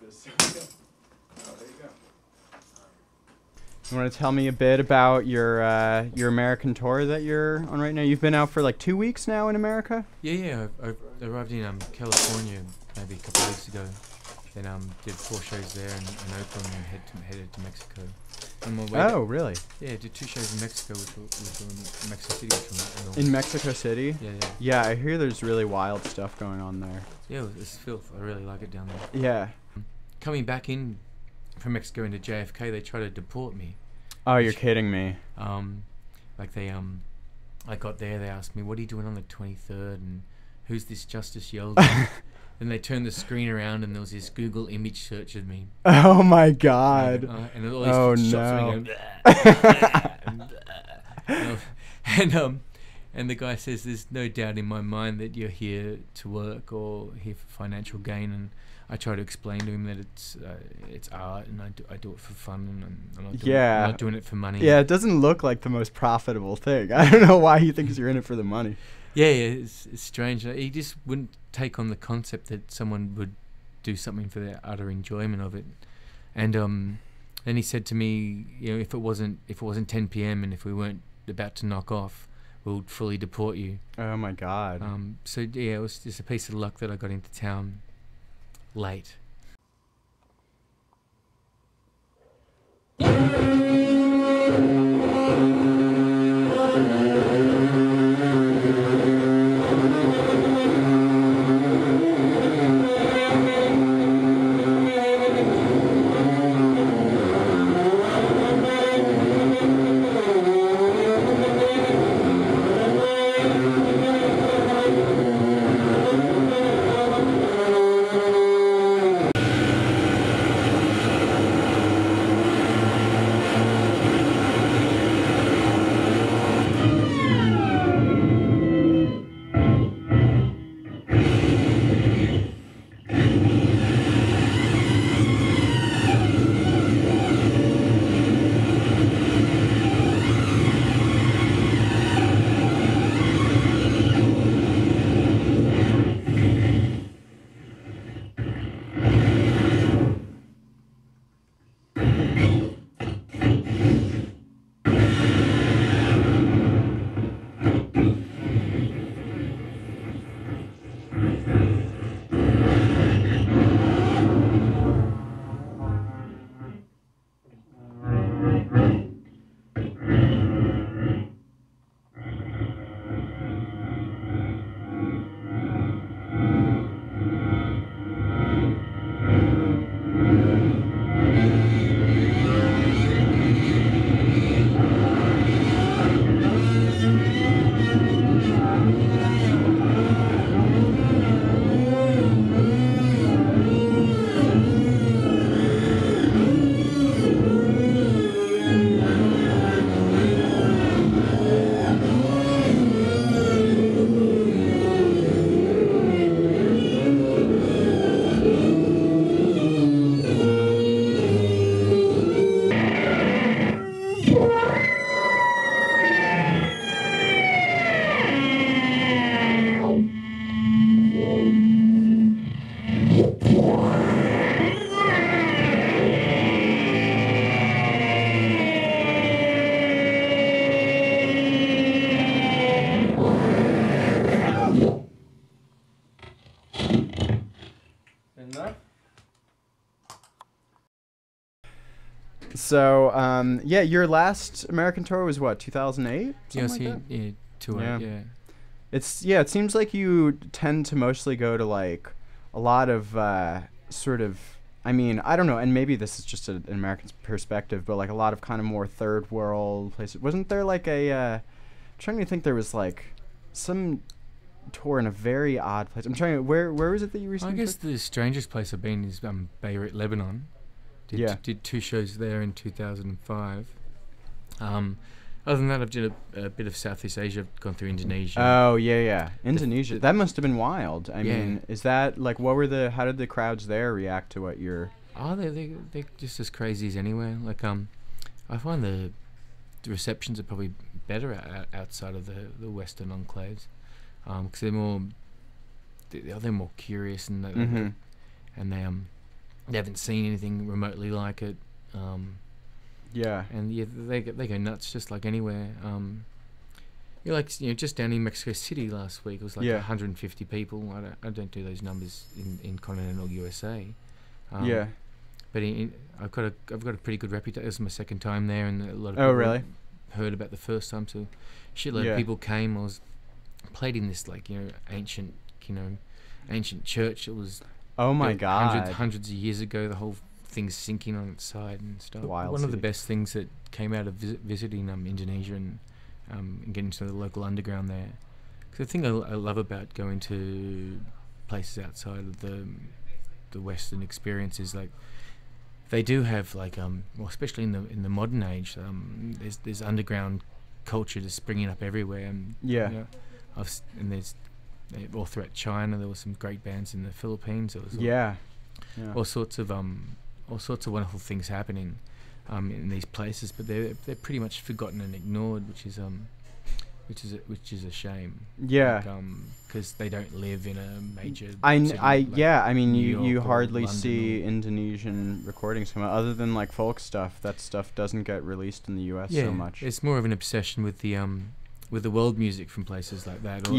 this. Oh, there you go. You want to tell me a bit about your American tour that you're on right now? You've been out for like 2 weeks now in America? Yeah. I arrived in California maybe a couple of weeks ago. Then did 4 shows there in Oakland and headed to Mexico. On my way Really? Yeah, did 2 shows in Mexico, which were in Mexico City. In Mexico City? Yeah. Yeah, I hear there's really wild stuff going on there. Yeah, it's filth. I really like it down there. Yeah. Coming back in from Mexico into JFK, they tried to deport me. Oh, you're kidding me. I got there, they asked me, what are you doing on the 23rd, and who's this Justice Yeldham? And they turned the screen around and there was this Google image search of me. Oh my God. And all these shots going, and the guy says, there's no doubt in my mind that you're here to work or here for financial gain. And I try to explain to him that it's art and I do it for fun and I'm not doing it for money. Yeah, it doesn't look like the most profitable thing. I don't know why he thinks you're in it for the money. Yeah, it's strange. He just wouldn't take on the concept that someone would do something for their utter enjoyment of it. And then he said to me, if it wasn't 10 p.m. and if we weren't about to knock off, we'll fully deport you. Oh my God. So yeah, it was just a piece of luck that I got into town late. So, yeah, your last American tour was what, 2008? Yeah, 2008, yeah. It seems like you tend to mostly go to like a lot of sort of, I mean, I don't know, and maybe this is just an American perspective, but like a lot of kind of more third world places. Wasn't there like I'm trying to think, there was like some tour in a very odd place. I'm trying to, where was it that you recently I guess the strangest place I've been is Beirut, Lebanon. Did 2 shows there in 2005. Other than that, I've did a bit of Southeast Asia. I've gone through Indonesia. Oh, yeah. Indonesia. That must have been wild. I mean, is that, like, how did the crowds there react to what you're... Oh, they're just as crazy as anywhere. Like, I find the receptions are probably better outside of the Western enclaves. Because they're more curious and they they haven't seen anything remotely like it. Yeah. And yeah, they go nuts just like anywhere. You're like, you know, just down in Mexico City last week, it was like 150 people. I don't do those numbers in continental USA. Yeah. But I've got a pretty good reputation. It was my second time there, and a lot of Oh, people really? heard about the first time. So, shitload of people came. I was played in this like, you know, ancient church. It was Oh my built God. hundreds of years ago. The whole thing's sinking on its side and stuff. Wild One of the city. best things that came out of visiting Indonesia and getting to the local underground there. 'Cause the thing I love about going to places outside of the Western experience is like they do have like well, especially in the modern age, there's underground culture just springing up everywhere. And Yeah. you know, and there's all throughout China. There were some great bands in the Philippines. There was all sorts of wonderful things happening in these places, but they're pretty much forgotten and ignored, which is a shame. Yeah. Because they don't live in a major city I like mean, New you York or hardly London see or- Indonesian recordings come out other than like folk stuff. That stuff doesn't get released in the US so much. It's more of an obsession with the world music from places like that, or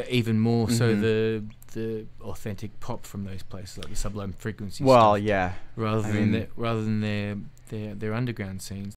even more so Mhm. the authentic pop from those places, like the Sublime Frequency Well, stuff, yeah. rather I than mean- their underground scenes.